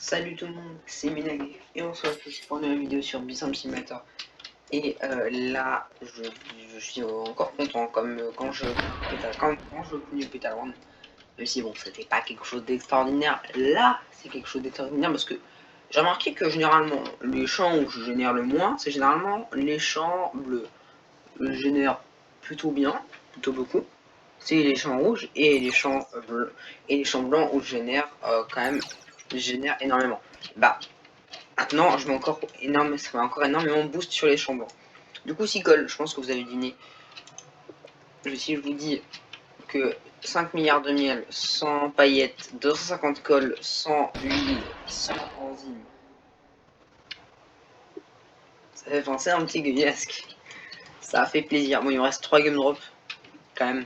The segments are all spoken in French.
Salut tout le monde, c'est Minag et on se retrouve pour une nouvelle vidéo sur Bison Simulator. Et là, je suis encore content comme quand je finis Petal One. Même si bon, c'était pas quelque chose d'extraordinaire. Là, c'est quelque chose d'extraordinaire parce que j'ai remarqué que généralement, les champs où je génère le moins, c'est généralement les champs bleus. Je génère plutôt bien, plutôt beaucoup. C'est les champs rouges et les champs bleus et les champs blancs où je génère je génère énormément. Bah maintenant je mets encore ça va encore énormément boost sur les champs blancs. Du coup Seagull, je pense que vous avez deviné. Si je vous dis que 5 milliards de miel, 100 paillettes, 250 cols, 100 huile, 100 enzymes. Ça fait penser à un petit gueulesque. Ça a fait plaisir. Bon, il me reste 3 game drops quand même.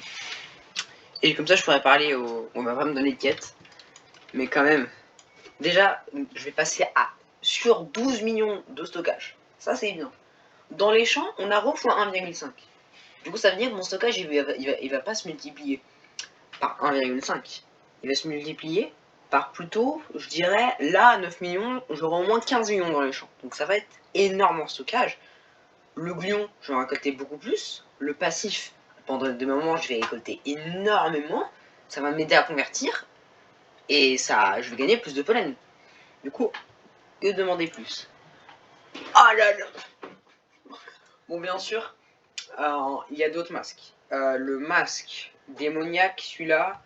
Et comme ça, je pourrais parler on va pas me donner de quête. Mais quand même, déjà, je vais passer à sur 12 millions de stockage. Ça, c'est bien. Dans les champs, on a refait 1,5. Du coup, ça veut dire que mon stockage, il va pas se multiplier par 1,5. Il va se multiplier par plutôt, je dirais, là, à 9 millions, j'aurai au moins 15 millions dans les champs. Donc ça va être énorme en stockage. Le gluon, je vais récolter beaucoup plus. Le passif, pendant des moments, je vais récolter énormément. Ça va m'aider à convertir. Et ça, je vais gagner plus de pollen. Du coup, que demander plus? Ah là là. Bon, bien sûr, il y a d'autres masques. Le masque démoniaque, celui-là,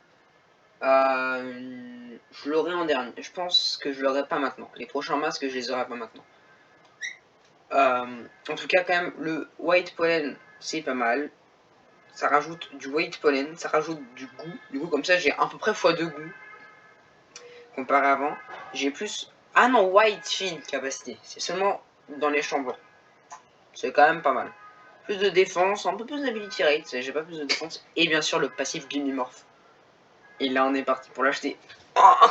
je l'aurai en dernier. Je pense que je l'aurai pas maintenant. Les prochains masques, je les aurai pas maintenant. En tout cas, quand même, le white pollen, c'est pas mal. Ça rajoute du white pollen, ça rajoute du goût. Du coup, comme ça, j'ai à peu près x2 goût. Comparé avant, j'ai plus... Ah non, white shield capacité. C'est seulement dans les champs blancs. C'est quand même pas mal. Plus de défense, un peu plus d'ability rate, j'ai pas plus de défense. Et bien sûr le passif Glimimorph. Et là on est parti pour l'acheter. Oh,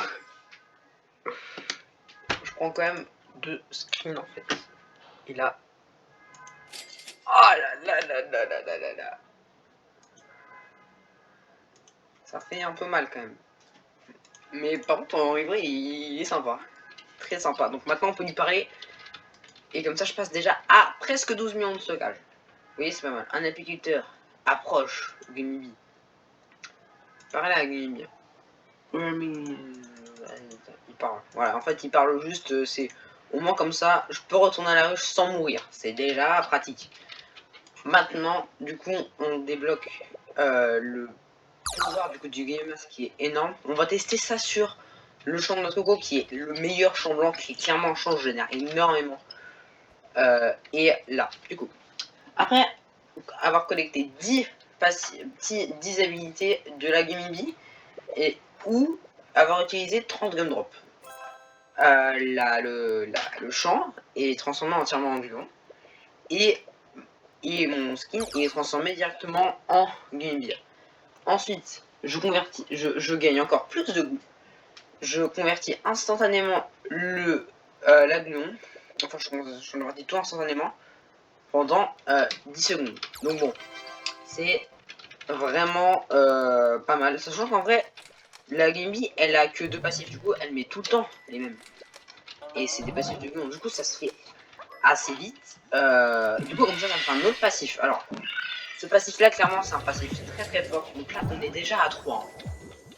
je prends quand même 2 screens en fait. Et là... Oh là là là là là là là là. Ça fait un peu mal quand même. Mais par contre en vrai il est sympa. Très sympa. Donc maintenant on peut y parler. Et comme ça je passe déjà à presque 12 millions de stockage. Vous voyez c'est pas mal. Un apiculteur approche Gummy. Parlez à Gummy. Il parle. Voilà, en fait, il parle juste. C'est au moins comme ça, je peux retourner à la ruche sans mourir. C'est déjà pratique. Maintenant, du coup, on débloque le pouvoir du Game Mask qui est énorme. On va tester ça sur le champ de notre coco qui est le meilleur champ blanc qui clairement un champ génère énormément. Et là, du coup, après avoir collecté 10 habilités de la Gummy Bee et ou avoir utilisé 30 gum drop. Le champ est transformé entièrement en gluon et mon skin est transformé directement en Gummy. Ensuite, je gagne encore plus de goût. Je convertis instantanément la gluon. Enfin, je convertis tout instantanément pendant 10 secondes. Donc bon, c'est vraiment pas mal. Sachant qu'en vrai, la Gummy, elle a que 2 passifs. Du coup, elle met tout le temps les mêmes. Et c'est des passifs de gluon. Du coup, ça se fait assez vite. Du coup, comme ça me fait un autre passif. Alors, ce passif-là, clairement, c'est un passif très très fort. Donc là, on est déjà à 3. Hein.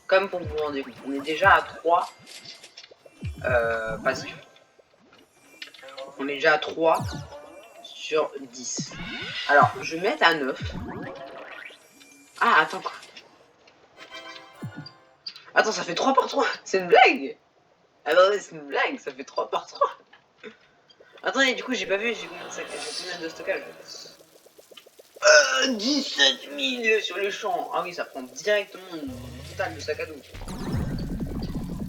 Comme pour vous rendre compte, on est déjà à 3 passifs. Donc, on est déjà à 3 sur 10. Alors, je vais mettre à 9. Ah, attends quoi. Attends, ça fait 3 par 3. C'est une blague. Attendez, c'est une blague. Ça fait 3 par 3. Attendez, du coup, j'ai pas vu. J'ai combien de stockage. 17 000 sur les champs. Ah oui, ça prend directement une totale de sac à dos.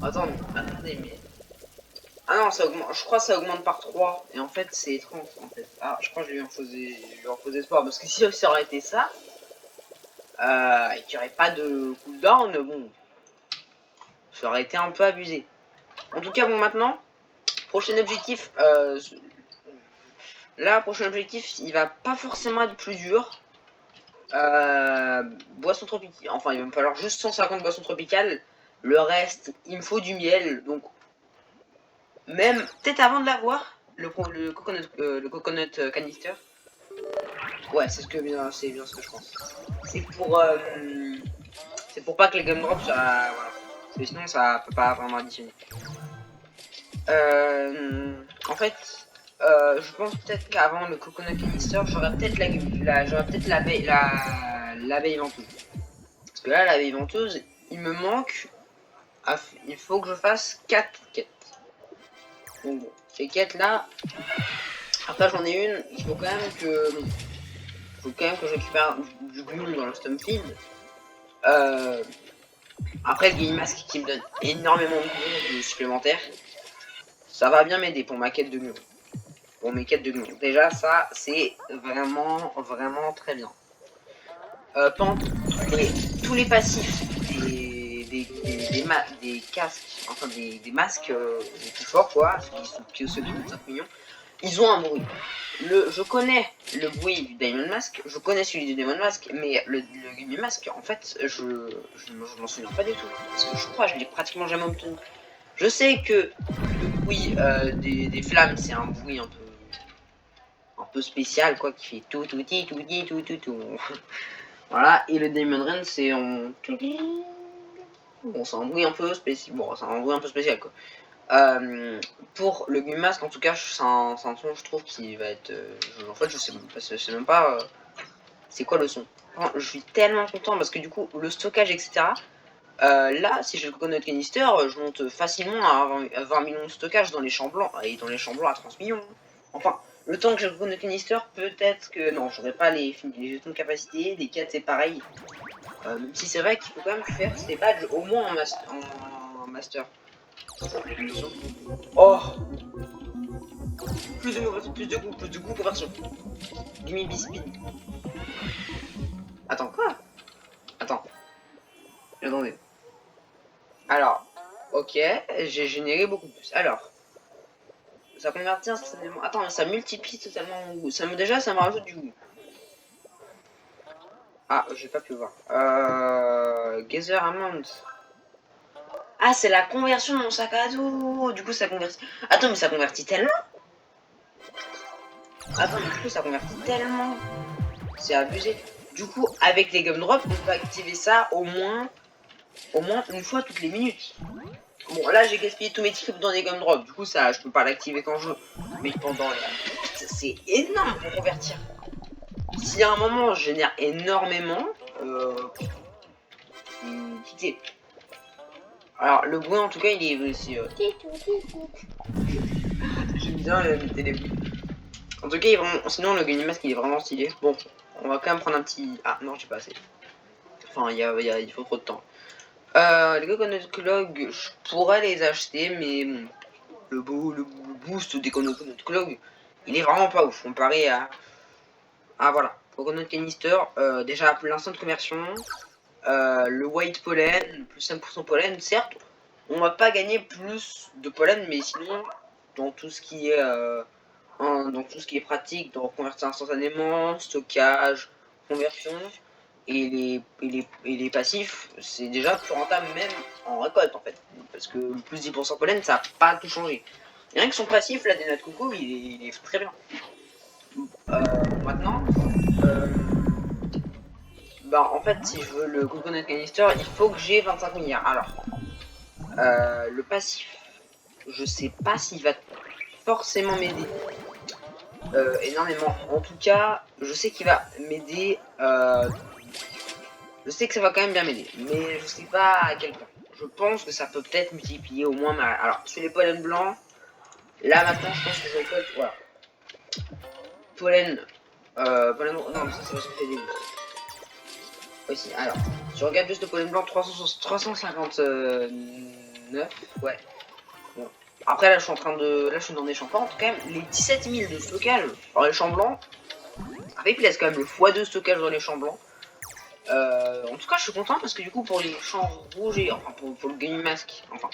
Attendez, mais... Ah non, ça augmente, je crois que ça augmente par 3. Et en fait, c'est 30 en fait. Ah, je crois que je lui en faisais espoir. Parce que si ça aurait été ça, et qu'il n'y aurait pas de cooldown, bon, ça aurait été un peu abusé. En tout cas, bon, maintenant, prochain objectif, là, prochain objectif, il va pas forcément être plus dur. Boisson tropicale, enfin il va me falloir juste 150 boissons tropicales. Le reste, il me faut du miel, donc même peut-être avant de l'avoir, le coconut canister. Ouais, c'est bien ce que je pense. C'est pour pas que les gumdrops ça, voilà. Parce que sinon ça peut pas vraiment additionner. En fait, je pense peut-être qu'avant le coconut canister, j'aurais peut-être l'abeille ventouse. Parce que là, l'abeille ventouse, il me manque, il faut que je fasse 4 quêtes. Donc bon, ces quêtes là, après j'en ai une, il faut quand même que je récupère du gnoom dans le Stumpfield. Après le Game Mask qui me donne énormément de supplémentaires, ça va bien m'aider pour ma quête de gnoom. Pour mes quêtes de gnoom. Déjà ça c'est vraiment très bien. Tous les passifs des casques, enfin des masques les plus forts quoi, ceux qui coûtent 5 millions, ils ont un bruit. Je connais le bruit du Diamond Mask, je connais celui du Diamond Mask, mais le Gummy Mask, en fait, je m'en souviens pas du tout. Parce que je crois que je l'ai pratiquement jamais obtenu. Je sais que le bruit des flammes, c'est un bruit un peu spécial, quoi, qui fait tout. Voilà, et le Diamond Rain, c'est en... Bon, c'est un bruit un peu spécial. Bon, c'est un bruit un peu spécial, quoi. Pour le Gummy Mask, en tout cas, c'est un son, je trouve, qui va être... en fait, je sais même pas c'est quoi le son. Enfin, je suis tellement content parce que du coup, le stockage, etc. Là, si j'ai le coconut canister, je monte facilement à 20 millions de stockage dans les champs blancs. Et dans les champs blancs à 30 millions. Enfin, le temps que j'ai le coconut canister, peut-être que... Non, j'aurais pas les jetons de capacité. Les quêtes, c'est pareil. Même si c'est vrai qu'il faut quand même faire ces badges au moins en master. Oh, plus de goût conversion. Gimme speed. Attends, quoi? Attends. Attendez. Alors, ok, j'ai généré beaucoup plus. Alors, ça convertit instantanément. Attends, mais ça multiplie totalement mon goût. Déjà, ça me rajoute du goût. Ah, j'ai pas pu voir. Gather Amount. Ah, c'est la conversion de mon sac à dos. Du coup, ça convertit. Attends, mais ça convertit tellement. Attends, mais du coup, ça convertit tellement. C'est abusé. Du coup, avec les gumdrops, on peut activer ça au moins une fois toutes les minutes. Bon, là, j'ai gaspillé tous mes tripes dans des gumdrops. Du coup, ça, je peux pas l'activer quand je veux. Mais pendant la minute, c'est énorme pour convertir. Si à un moment, je génère énormément, quitter. Alors, le bruit, en tout cas, il est aussi... J'aime bien imiter les bruits. En tout cas, sinon, le Gunny Mask, il est vraiment stylé. Bon, on va quand même prendre un petit... Ah, non, j'ai pas assez. Enfin, il faut trop de temps. Les Coconut Clog, je pourrais les acheter, mais bon, le boost des Coconut Clog, il est vraiment pas ouf comparé à... Ah voilà, Coconut Canister, déjà l'instant de conversion, le White Pollen, plus 5% pollen, certes, on va pas gagner plus de pollen, mais sinon, dans tout ce qui est, pratique, dans convertir instantanément, stockage, conversion, et les passifs, c'est déjà plus rentable même en récolte en fait. Parce que le plus 10% pollen, ça n'a pas tout changé. Rien que son passif, là, des noix de coco, il est très bien. Maintenant, bah en fait, si je veux le coconut canister, il faut que j'ai 25 milliards. Alors, le passif, je sais pas s'il va forcément m'aider énormément. En tout cas, je sais qu'il va m'aider. Je sais que ça va quand même bien m'aider, mais je sais pas à quel point. Je pense que ça peut peut-être multiplier au moins ma... Alors, sur les pollens blancs, là maintenant, je pense que je récolte, voilà. Pollen... Non, mais ça va se faire des aussi, alors, si je regarde juste le pollen blanc, 359, ouais. Bon. Après, là, je suis en train de... Là, je suis dans des champs blancs. Quand même, les 17 000 de stockage dans les champs blancs, avec plaisir quand même le x2 de stockage dans les champs blancs. En tout cas, je suis content parce que du coup, pour les champs rouges et enfin pour le Gummy Mask, enfin,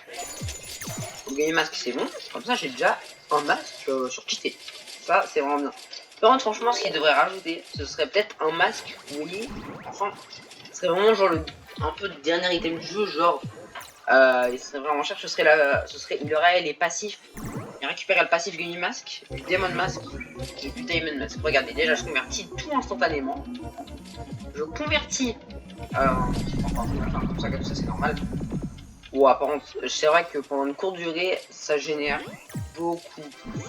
pour le Gummy Mask, c'est bon. Comme ça, j'ai déjà un masque sur cheaté. Ça, c'est vraiment bien. Par contre, franchement, ce qu'il devrait rajouter, ce serait peut-être un masque, vous voyez. Enfin, ce serait vraiment genre un peu le dernier item du jeu, genre. Il serait vraiment cher, il aurait les passifs et récupérer le passif Gunny Mask, du Demon Mask, et du Diamond Mask. Regardez, déjà je convertis tout instantanément. Je convertis. Enfin, comme ça c'est normal. Ouais, par contre, c'est vrai que pendant une courte durée, ça génère beaucoup plus.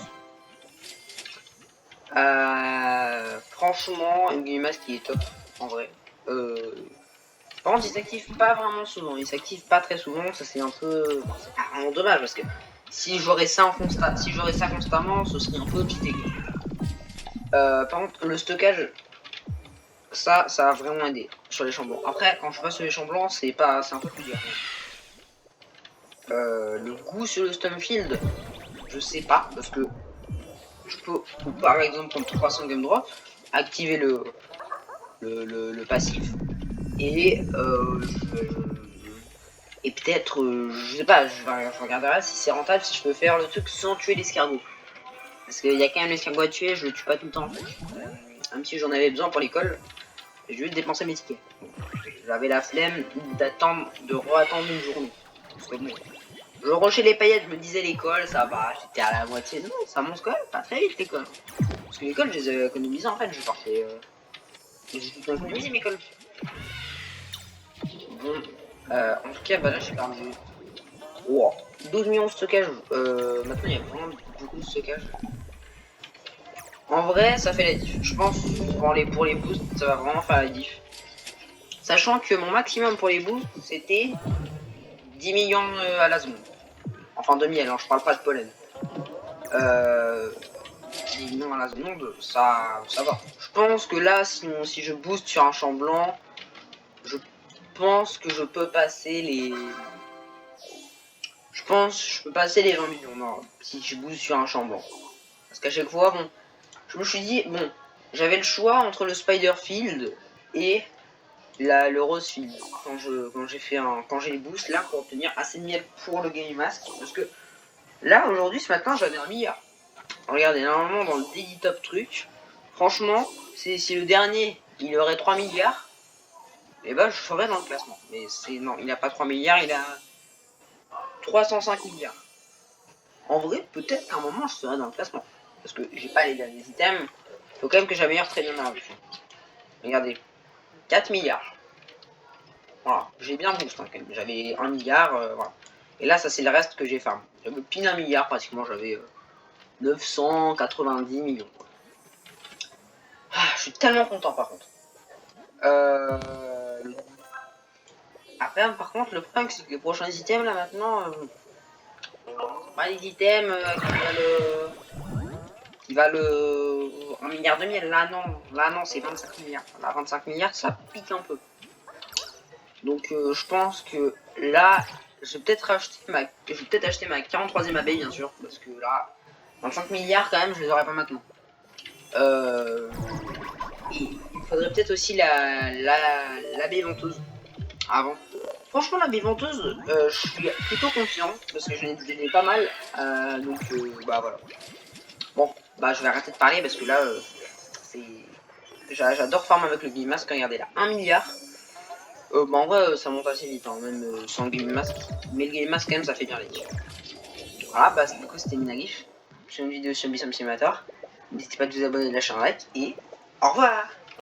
Franchement, une Gunny Mask qui est top, en vrai. Par contre, il s'active pas vraiment souvent, il s'active pas très souvent, ça c'est un peu... Bon, c'est pas vraiment dommage, parce que si j'aurais ça constamment, ce serait un peu cheaté. Par contre, le stockage, ça a vraiment aidé sur les champs blancs. Après, quand je passe sur les champs blancs, c'est un peu plus dur. Le goût sur le Stunfield, je sais pas, parce que je peux, par exemple, contre 300 game drop, activer le passif, et et peut-être, je sais pas, je regarderai si c'est rentable, si je peux faire le truc sans tuer l'escargot. Parce qu'il y a quand même l'escargot à tuer, je le tue pas tout le temps en fait. Même si j'en avais besoin pour l'école, j'ai juste dépensé mes tickets. J'avais la flemme d'attendre, de re-attendre une journée. Parce que bon, je rushais les paillettes, je me disais l'école, ça va, j'étais à la moitié. Non, ça monte quand même pas très vite l'école. Parce que l'école, je les ai économisées en fait, je partais. J'ai tout économisé mes écoles. Bon, en tout cas, bah là j'ai perdu. Wow. 12 millions de stockage. Maintenant il y a vraiment beaucoup de stockage. En vrai, ça fait la diff. Je pense pour les boosts, ça va vraiment faire la diff. Sachant que mon maximum pour les boosts, c'était 10 millions à la seconde. Enfin, de miel, hein, je parle pas de pollen. 10 millions à la seconde, ça va. Je pense que là, si je booste sur un champ blanc, je pense que je peux passer les... Je pense que je peux passer les 20 millions, non, si je booste sur un champ blanc. Parce qu'à chaque fois, bon, je me suis dit, bon, j'avais le choix entre le Spiderfield et le Rosefield. Quand j'ai les boosts là pour obtenir assez de miel pour le Game Mask. Parce que là, aujourd'hui, ce matin, j'avais 1 milliard. Regardez, normalement, dans le Daily Top truc, franchement, si le dernier, il aurait 3 milliards, et bah, je serais dans le classement. Mais non, il a pas 3 milliards, il a 305 milliards. En vrai, peut-être qu'à un moment, je serais dans le classement. Parce que j'ai pas les derniers items. Faut quand même que j'améliore très bien ma vue. Regardez, 4 milliards. Voilà, j'ai bien boost hein, quand même. J'avais 1 milliard, voilà. Et là, ça c'est le reste que j'ai farm. J'avais pile 1 milliard pratiquement, j'avais 990 millions. Ah, je suis tellement content par contre. Après, par contre, le problème c'est que les prochains items là maintenant, pas les items qui valent 1 milliard de miel. Là non, c'est 25 milliards. Là, 25 milliards, ça pique un peu. Donc je pense que là, je vais peut-être acheter ma 43e abeille bien sûr, parce que là, 25 milliards quand même, je les aurais pas maintenant. Il faudrait peut-être aussi l'abeille venteuse avant. Franchement, l'abeille venteuse, je suis plutôt confiant parce que je l'ai pas mal. Donc bah voilà. Bon, bah je vais arrêter de parler parce que là, j'adore farm avec le Game Mask. Regardez là, 1 milliard. Bah en vrai, ça monte assez vite, hein, même sans le Game Mask. Mais le Game Mask, quand même, ça fait bien les tirs. Voilà, bah du coup, c'était Minagif sur une vidéo sur Bison Simulator. N'hésitez pas à vous abonner, de lâcher un like et au revoir.